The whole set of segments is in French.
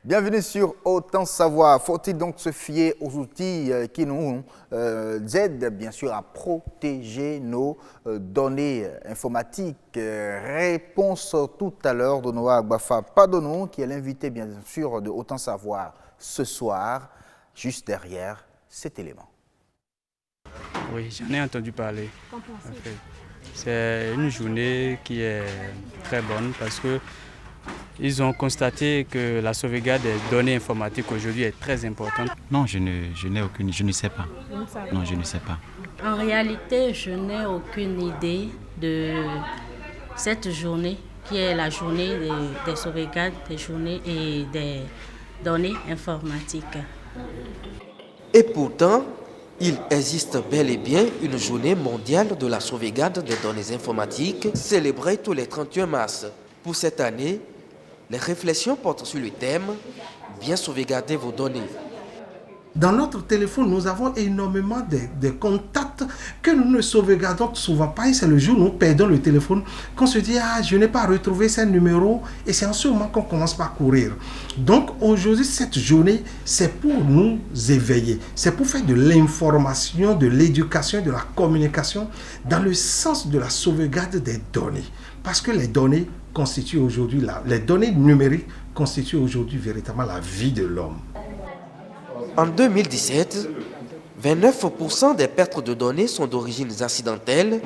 Bienvenue sur Autant Savoir. Faut-il donc se fier aux outils qui nous aident bien sûr à protéger nos données informatiques? Réponse tout à l'heure de Noah Agbafa Padonou, qui est l'invité bien sûr de Autant Savoir ce soir, juste derrière cet élément. Oui, j'en ai entendu parler. Qu'en pensez-vous ? C'est une journée qui est très bonne parce que ils ont constaté que la sauvegarde des données informatiques aujourd'hui est très importante. Non, je ne sais pas. Non, je ne sais pas. En réalité, je n'ai aucune idée de cette journée qui est la journée des sauvegardes des journées et des données informatiques. Et pourtant, il existe bel et bien une journée mondiale de la sauvegarde des données informatiques célébrée tous les 31 mars. Pour cette année, les réflexions portent sur le thème « Bien sauvegarder vos données ». Dans notre téléphone, nous avons énormément de contacts que nous ne sauvegardons souvent pas. Et c'est le jour où nous perdons le téléphone qu'on se dit « Ah, je n'ai pas retrouvé ces numéros » et c'est en ce moment qu'on commence par courir. Donc aujourd'hui, cette journée, c'est pour nous éveiller. C'est pour faire de l'information, de l'éducation, de la communication dans le sens de la sauvegarde des données. Parce que les données constituent aujourd'hui, les données numériques constituent aujourd'hui véritablement la vie de l'homme. En 2017, 29% des pertes de données sont d'origine accidentelle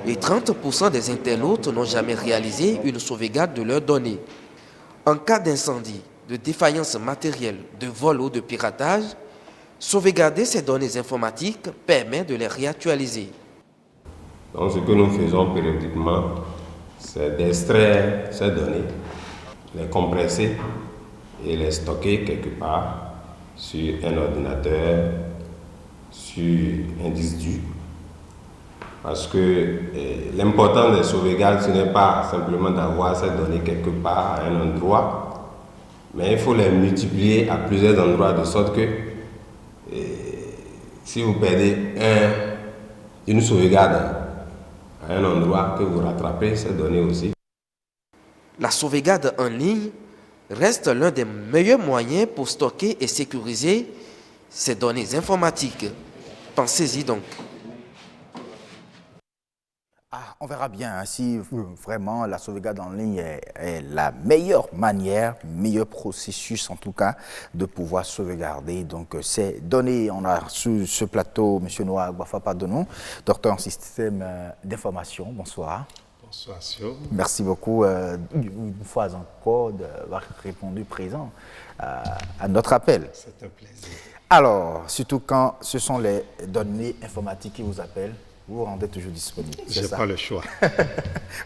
et 30% des internautes n'ont jamais réalisé une sauvegarde de leurs données. En cas d'incendie, de défaillance matérielle, de vol ou de piratage, sauvegarder ces données informatiques permet de les réactualiser. Donc ce que nous faisons périodiquement, c'est d'extraire ces données, les compresser et les stocker quelque part sur un ordinateur, sur un disque dur. Parce que l'important des sauvegardes, ce n'est pas simplement d'avoir ces données quelque part à un endroit, mais il faut les multiplier à plusieurs endroits de sorte que si vous perdez une sauvegarde à un endroit, que vous rattrapez ces données aussi. La sauvegarde en ligne reste l'un des meilleurs moyens pour stocker et sécuriser ces données informatiques. Pensez-y donc. On verra bien hein, si vraiment la sauvegarde en ligne est la meilleure manière, meilleur processus en tout cas de pouvoir sauvegarder donc ces données. On a sur ce plateau M. Noah Agbafa Padonou, docteur en système d'information. Bonsoir. Bonsoir, Sio. Merci beaucoup une fois encore d'avoir répondu présent à notre appel. C'est un plaisir. Alors, surtout quand ce sont les données informatiques qui vous appellent, vous vous rendez toujours disponible. Je n'ai pas le choix.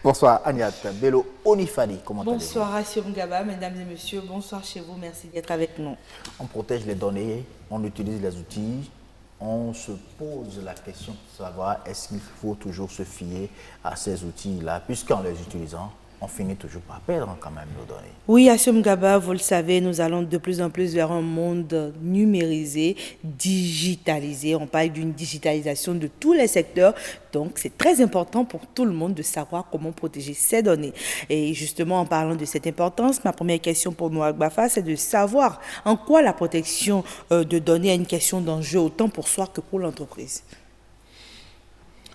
Bonsoir, Agnat Bello Onifani. Comment allez-vous? Bonsoir, Assur Ngaba, mesdames et messieurs. Bonsoir chez vous. Merci d'être avec nous. On protège les données, on utilise les outils. On se pose la question de savoir est-ce qu'il faut toujours se fier à ces outils-là, puisqu'en les utilisant, on finit toujours par perdre quand même nos données. Oui, Assur Ngaba, vous le savez, nous allons de plus en plus vers un monde numérisé, digitalisé. On parle d'une digitalisation de tous les secteurs. Donc, c'est très important pour tout le monde de savoir comment protéger ces données. Et justement, en parlant de cette importance, ma première question pour Noah Agbafa, c'est de savoir en quoi la protection de données est une question d'enjeu autant pour soi que pour l'entreprise.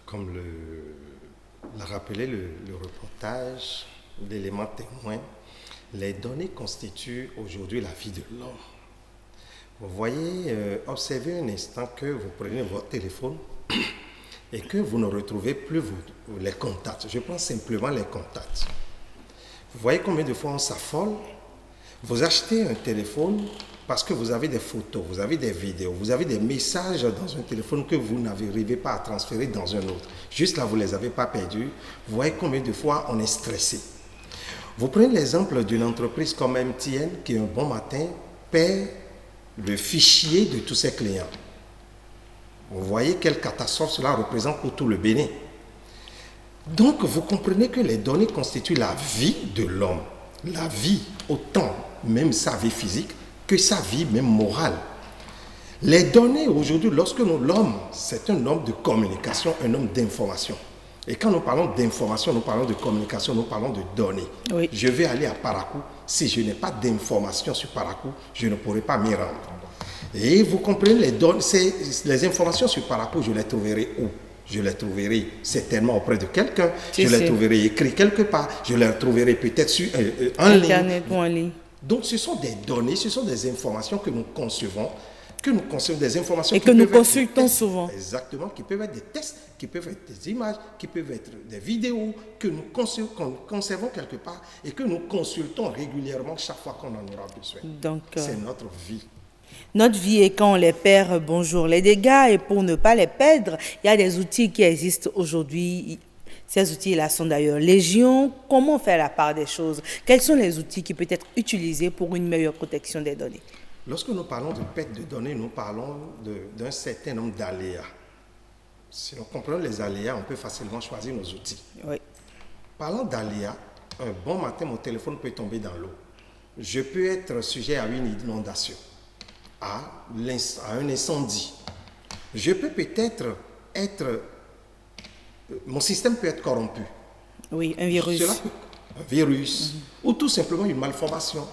Comme l'a rappelé le reportage, l'élément témoin, les données constituent aujourd'hui la vie de l'homme. Vous voyez, observez un instant que vous prenez votre téléphone et que vous ne retrouvez plus les contacts. Je prends simplement les contacts. Vous voyez combien de fois on s'affole. Vous achetez un téléphone parce que vous avez des photos, vous avez des vidéos, vous avez des messages dans un téléphone que vous n'arrivez pas à transférer dans un autre. Juste là, vous ne les avez pas perdus. Vous voyez combien de fois on est stressé. Vous prenez l'exemple d'une entreprise comme MTN qui, un bon matin, perd le fichier de tous ses clients. Vous voyez quelle catastrophe cela représente pour tout le Bénin. Donc, vous comprenez que les données constituent la vie de l'homme. La vie, autant même sa vie physique que sa vie même morale. Les données aujourd'hui, lorsque l'homme, c'est un homme de communication, un homme d'information. Et quand nous parlons d'information, nous parlons de communication, nous parlons de données. Oui. Je vais aller à Parakou. Si je n'ai pas d'informations sur Parakou, je ne pourrai pas m'y rendre. Et vous comprenez, les informations sur Parakou, je les trouverai où? Je les trouverai certainement auprès de quelqu'un, je les trouverai écrits quelque part, je les trouverai peut-être en ligne. Internet ou en ligne. Donc ce sont des données, ce sont des informations que nous concevons, des informations et que nous consultons souvent. Exactement, qui peuvent être des textes, qui peuvent être des images, qui peuvent être des vidéos que nous conservons quelque part et que nous consultons régulièrement chaque fois qu'on en aura besoin. Donc, c'est notre vie. Notre vie, et quand on les perd, bonjour. Les dégâts, et pour ne pas les perdre, il y a des outils qui existent aujourd'hui. Ces outils-là sont d'ailleurs légion. Comment faire la part des choses? Quels sont les outils qui peuvent être utilisés pour une meilleure protection des données? Lorsque nous parlons de perte de données, nous parlons d'un certain nombre d'aléas. Si nous comprenons les aléas, on peut facilement choisir nos outils. Oui. Parlant d'aléas, un bon matin, mon téléphone peut tomber dans l'eau. Je peux être sujet à une inondation, à un incendie. Je peux peut-être mon système peut être corrompu. Oui, un virus. Un virus, ou tout simplement une malformation,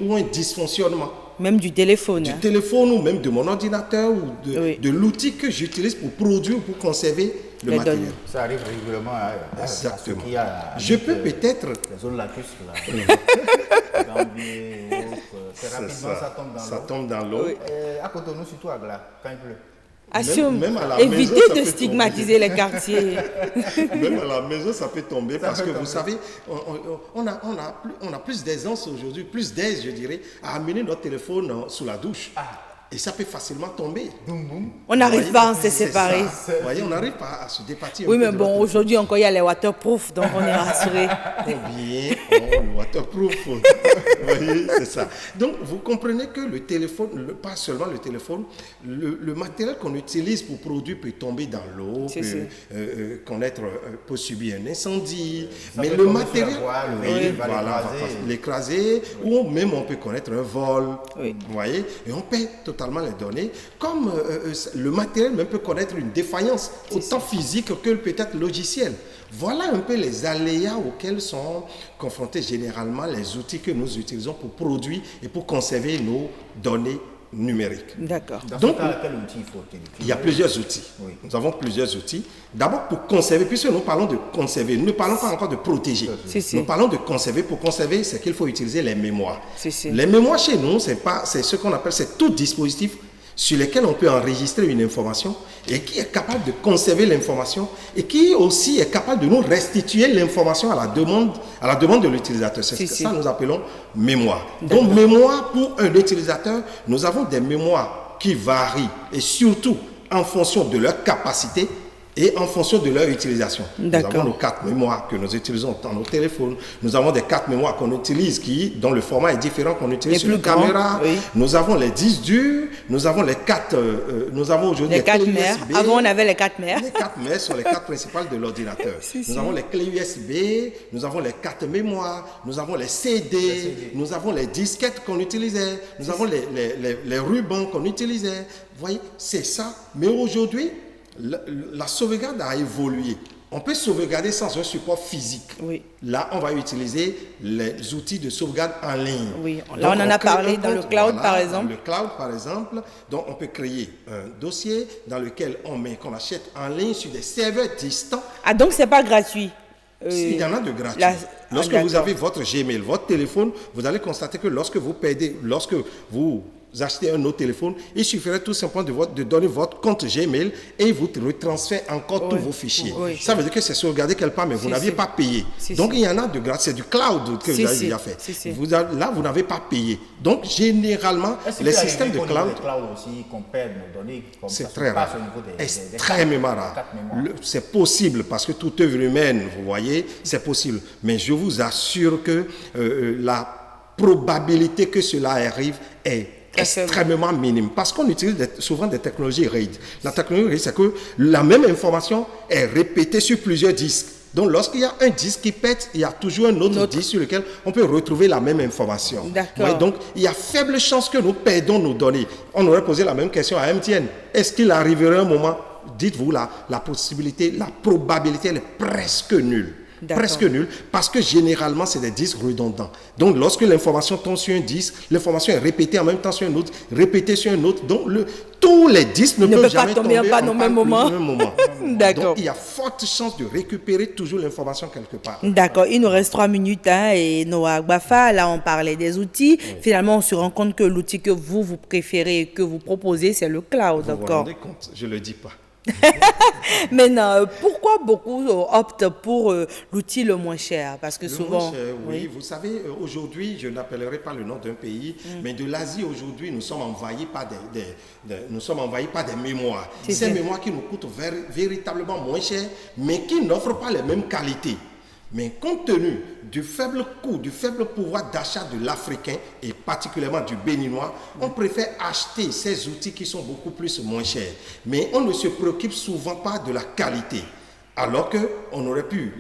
ou un dysfonctionnement. Même du téléphone. Du téléphone, ou même de mon ordinateur, ou de l'outil que j'utilise pour produire ou pour conserver le matériel. Données. Ça arrive régulièrement Exactement. Je peux peut-être... Les zones lacustres, là. Gambier, rapidement, ça tombe dans l'eau. À côté de nous, surtout à Gla, quand il pleut. Assume, évitez de stigmatiser les quartiers. Même à la maison, ça peut tomber parce que vous savez, on a plus d'aisance aujourd'hui, plus d'aise, je dirais, à amener notre téléphone sous la douche. Et ça peut facilement tomber. On n'arrive pas à se séparer. Vous voyez, on n'arrive pas à se départir. Oui, mais bon, aujourd'hui encore, il y a les waterproof, donc on est rassuré. Bien, le waterproof. Vous voyez, c'est ça. Donc, vous comprenez que le téléphone, pas seulement le téléphone, le matériel qu'on utilise pour produire peut tomber dans l'eau, peut subir un incendie. Mais le matériel, l'écraser, ou même on peut connaître un vol. Oui. Vous voyez, et on perd totalement les données, comme le matériel même peut connaître une défaillance, autant physique que peut-être logicielle. Voilà un peu les aléas auxquels sont confrontés généralement les outils que nous utilisons pour produire et pour conserver nos données numériques. D'accord. Donc, quel outil il faut utiliser? Il y a plusieurs outils. Oui. Nous avons plusieurs outils. D'abord, pour conserver, puisque nous parlons de conserver, nous ne parlons pas encore de protéger. Nous parlons de conserver. Pour conserver, c'est qu'il faut utiliser les mémoires. Les mémoires chez nous, c'est ce qu'on appelle, c'est tout dispositif sur lesquels on peut enregistrer une information et qui est capable de conserver l'information et qui aussi est capable de nous restituer l'information à la demande de l'utilisateur. C'est ça que nous appelons mémoire. Donc, mémoire pour un utilisateur, nous avons des mémoires qui varient et surtout en fonction de leur capacité et en fonction de leur utilisation. Nous avons nos cartes mémoire que nous utilisons dans nos téléphones. Nous avons des cartes mémoire qu'on utilise dont le format est différent qu'on utilise sur les caméras. Oui. Nous avons les disques durs. Nous avons les cartes. Nous avons aujourd'hui les cartes mères. Avant, on avait les cartes mères. Les cartes mères sont les cartes principales de l'ordinateur. Nous avons les clés USB. Nous avons les cartes mémoire. Nous avons les CD. Nous avons les disquettes qu'on utilisait. Nous avons les rubans qu'on utilisait. Vous voyez, c'est ça. Mais aujourd'hui, la sauvegarde a évolué. On peut sauvegarder sans un support physique. Oui. Là, on va utiliser les outils de sauvegarde en ligne. Oui. Là, donc, on en a parlé dans le cloud, par exemple. Dans le cloud, par exemple. Donc, on peut créer un dossier dans lequel qu'on achète en ligne sur des serveurs distants. Ah, donc, c'est pas gratuit? Il y en a de gratuits. Lorsque vous avez votre Gmail, votre téléphone, vous allez constater que lorsque vous achetez un autre téléphone, il suffirait tout simplement de donner votre compte Gmail et il vous retransfère encore tous vos fichiers. Ça veut dire que c'est sauvegardé quelque part, mais vous n'aviez pas payé. Donc, il y en a de gratuits. C'est du cloud que vous avez déjà fait. Là, vous n'avez pas payé. Donc, généralement, les systèmes de cloud... aussi qu'on perd nos données, c'est très rare. Extrêmement rare. C'est possible parce que toute œuvre humaine, vous voyez, c'est possible. Mais je vous assure que la probabilité que cela arrive est extrêmement minime parce qu'on utilise souvent des technologies RAID. La technologie RAID, c'est que la même information est répétée sur plusieurs disques. Donc, lorsqu'il y a un disque qui pète, il y a toujours un autre disque sur lequel on peut retrouver la même information. Ouais, donc, il y a faible chance que nous perdons nos données. On aurait posé la même question à MTN. Est-ce qu'il arriverait un moment dites-vous, la possibilité, la probabilité, elle est presque nulle. Presque nul, parce que généralement, c'est des disques redondants. Donc, lorsque l'information tombe sur un disque, l'information est répétée en même temps sur un autre, répétée sur un autre. Donc, tous les disques ne peuvent jamais tomber en panne au même moment. D'accord. Donc, il y a forte chance de récupérer toujours l'information quelque part. D'accord. Il nous reste 3 minutes. Et Noah Agbafa, là, on parlait des outils. Oui. Finalement, on se rend compte que l'outil que vous préférez et que vous proposez, c'est le cloud. Vous vous rendez compte? Je ne le dis pas. Maintenant, pourquoi beaucoup optent pour l'outil le moins cher? Parce que souvent... oui, vous savez, aujourd'hui, je n'appellerai pas le nom d'un pays, mais de l'Asie, aujourd'hui, nous sommes envahis par des mémoires. Ces mémoires qui nous coûtent véritablement moins cher, mais qui n'offrent pas les mêmes qualités. Mais compte tenu du faible coût, du faible pouvoir d'achat de l'Africain et particulièrement du Béninois, on préfère acheter ces outils qui sont beaucoup plus moins chers. Mais on ne se préoccupe souvent pas de la qualité. Alors qu'on aurait pu,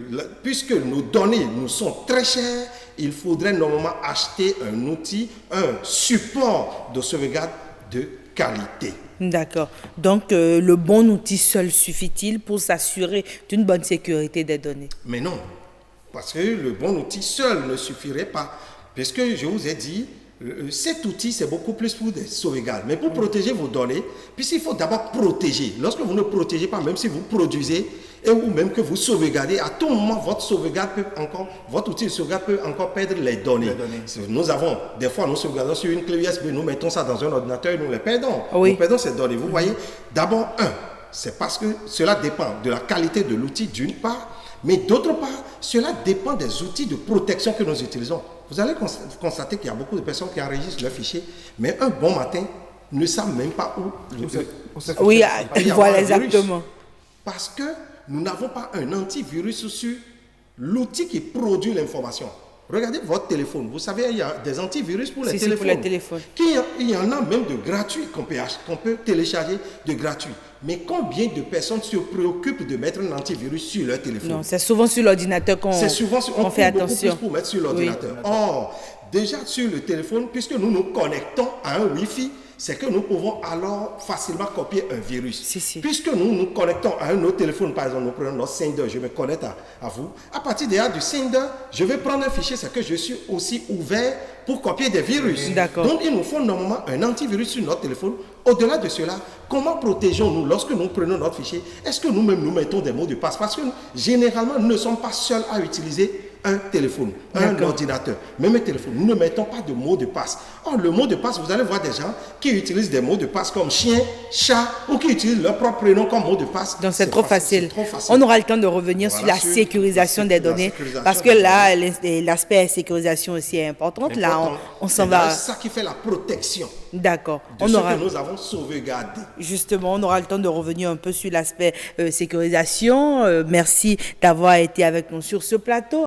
puisque nos données nous sont très chères, il faudrait normalement acheter un outil, un support de sauvegarde de qualité. D'accord. Donc, le bon outil seul suffit-il pour s'assurer d'une bonne sécurité des données? Mais non. Parce que le bon outil seul ne suffirait pas. Parce que je vous ai dit, cet outil, c'est beaucoup plus pour des sauvegardes. Mais pour protéger vos données, puisqu'il faut d'abord protéger. Lorsque vous ne protégez pas, même si vous produisez, ou même que vous sauvegardez, à tout moment, votre outil de sauvegarde peut encore perdre les données. Nous avons, des fois, nous sauvegardons sur une clé USB, nous mettons ça dans un ordinateur et nous les perdons. Oui. Nous perdons ces données. Vous voyez, d'abord, c'est parce que cela dépend de la qualité de l'outil d'une part, mais d'autre part, cela dépend des outils de protection que nous utilisons. Vous allez constater qu'il y a beaucoup de personnes qui enregistrent leurs fichiers, mais un bon matin, ne savent même pas où. Oui, voilà exactement. Parce que nous n'avons pas un antivirus sur l'outil qui produit l'information. Regardez votre téléphone. Vous savez, il y a des antivirus pour les téléphones. Pour les téléphones. Il y en a même de gratuits qu'on peut télécharger de gratuits. Mais combien de personnes se préoccupent de mettre un antivirus sur leur téléphone? Non, c'est souvent sur l'ordinateur qu'on fait attention. Pour mettre sur l'ordinateur. Oui. Or, déjà sur le téléphone, puisque nous nous connectons à un Wi-Fi, c'est que nous pouvons alors facilement copier un virus. Puisque nous nous connectons à un autre téléphone, par exemple, nous prenons notre Sender, je me connecte à vous. À partir du Sender, je vais prendre un fichier, c'est que je suis aussi ouvert pour copier des virus. D'accord. Donc, il nous faut normalement un antivirus sur notre téléphone. Au-delà de cela, comment protégeons-nous lorsque nous prenons notre fichier? Est-ce que nous-mêmes nous mettons des mots de passe? Parce que généralement, nous ne sommes pas seuls à utiliser un téléphone, un ordinateur, même un téléphone. Nous ne mettons pas de mots de passe. Or, le mot de passe, vous allez voir des gens qui utilisent des mots de passe comme chien, chat, ou qui utilisent leur propre prénom comme mot de passe. Donc, c'est trop facile. On aura le temps de revenir sur la sécurisation des données, parce que là, l'aspect sécurisation aussi est important. Là, on s'en va. C'est ça qui fait la protection. D'accord. De ce que nous avons sauvegardé. Justement, on aura le temps de revenir un peu sur l'aspect sécurisation. Merci d'avoir été avec nous sur ce plateau.